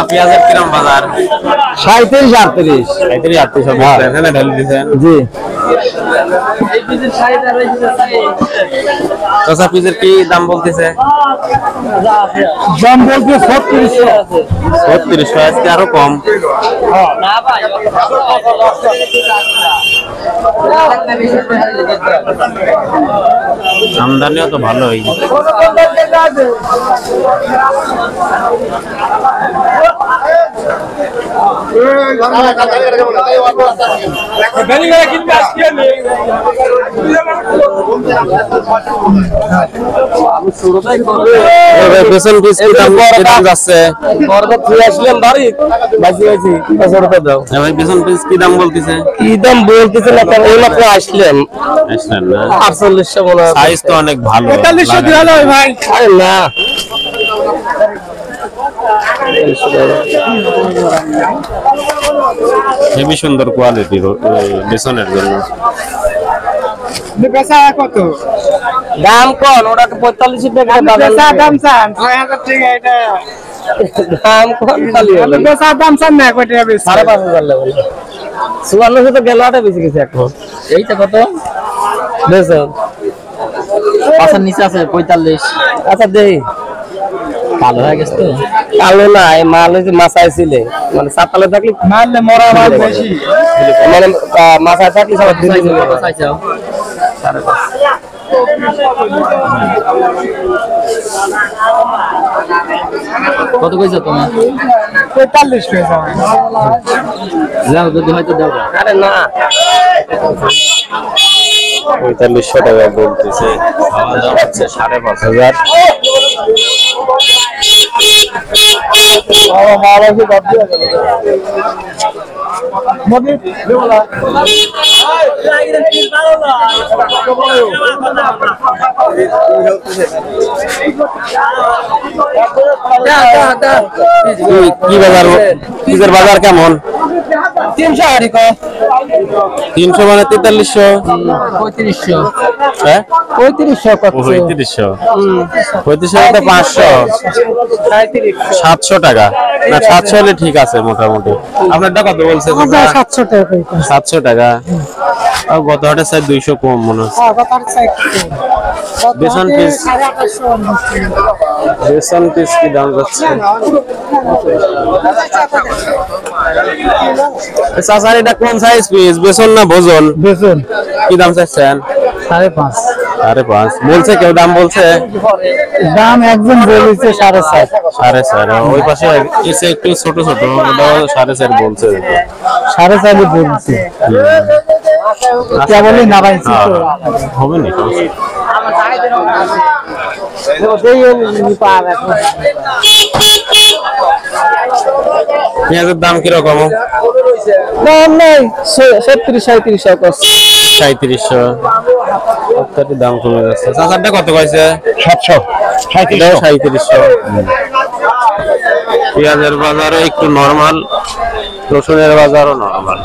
পেঁয়াজের কিরম বাজার? 37 38 37 38 এখানে ঢালি দিয়েছেন জি। চাচা পিসের কি দাম বলতেছে? দাম বলতে 3600 আজকে আরো কম। আমদানিও তো ভালোই। বেসন পিস কি দাম যাচ্ছে? আসলাম বাড়ি বাজি বাজি 500 টাকা দাও। ভাই বেসন পিস কি দাম বলতেছে? কি দাম বলতেছে না, এই মাত্র আসলেন না 4800 বলা। সাইজ তো অনেক ভালো। 4500 দিও না ভাই। আরে না হেবি সুন্দর কোয়ালিটি বেসনের জন্য। কত দাম? কোন ওটা 45 টাকা দাম চান 6000 টাকা এটা দাম কোন খালি হলো বেচা দাম চান না কত টাকা বেচা 5500 লাগবে। 5400 তো গেলাটা বেশি কিছু এখন। এইটা কত বেচো? পাঁচের নিচে আছে 45। আচ্ছা দেই। কালো হয়ে গেছে তো? কালো না, এই মাল হইছে মাছায় ছিল, মানে সাতালে থাকলে মারলে মরা মাল বেশি, মানে মাছায় থাকলে সব দিতে দিবে। চাইছাও 5.5 কত কইছো তুমি? 45 কইছো। যাও যদি হয়তো দাও। আরে না 4500 টাকা বলতেছে। খাওয়া দাওয়া হচ্ছে 5500। কি বাজার? পিসের বাজার কেমন? 300 আরে কো 300 মানে 4300 3500। হ্যাঁ 3500 কত? 3500 3500 তো 500 700 টাকা না 700 হলে ঠিক আছে মোটামুটি। আপনারটা কত বলছে? 700 টাকা। 700 টাকা। আর গত হাটে স্যার 200 কম মনে হচ্ছে। বেসন পিস কি দাম যাচ্ছে? চাচার এটা কোন সাইজ পিস? বেসন না ভোজন? বেসন। কি দাম চাচ্ছেন? 5.5 5.5 বলছে কেউ? দাম বলছে? দাম একজন বলেছে 4.5 4.5। ওই পাশে এসে একটু ছোট ছোট 4.5 বলছে। 4.5 বলছে। কেবল না পাইছি তো হবে না। পেঁয়াজের দাম কিরকম? দাম নাই 37-37 3700। দাম কমে যাচ্ছে। চাচারটা কত কইছে? 700 3700। পেঁয়াজের বাজারও একটু নরমাল, রসুনের বাজারও নরমাল।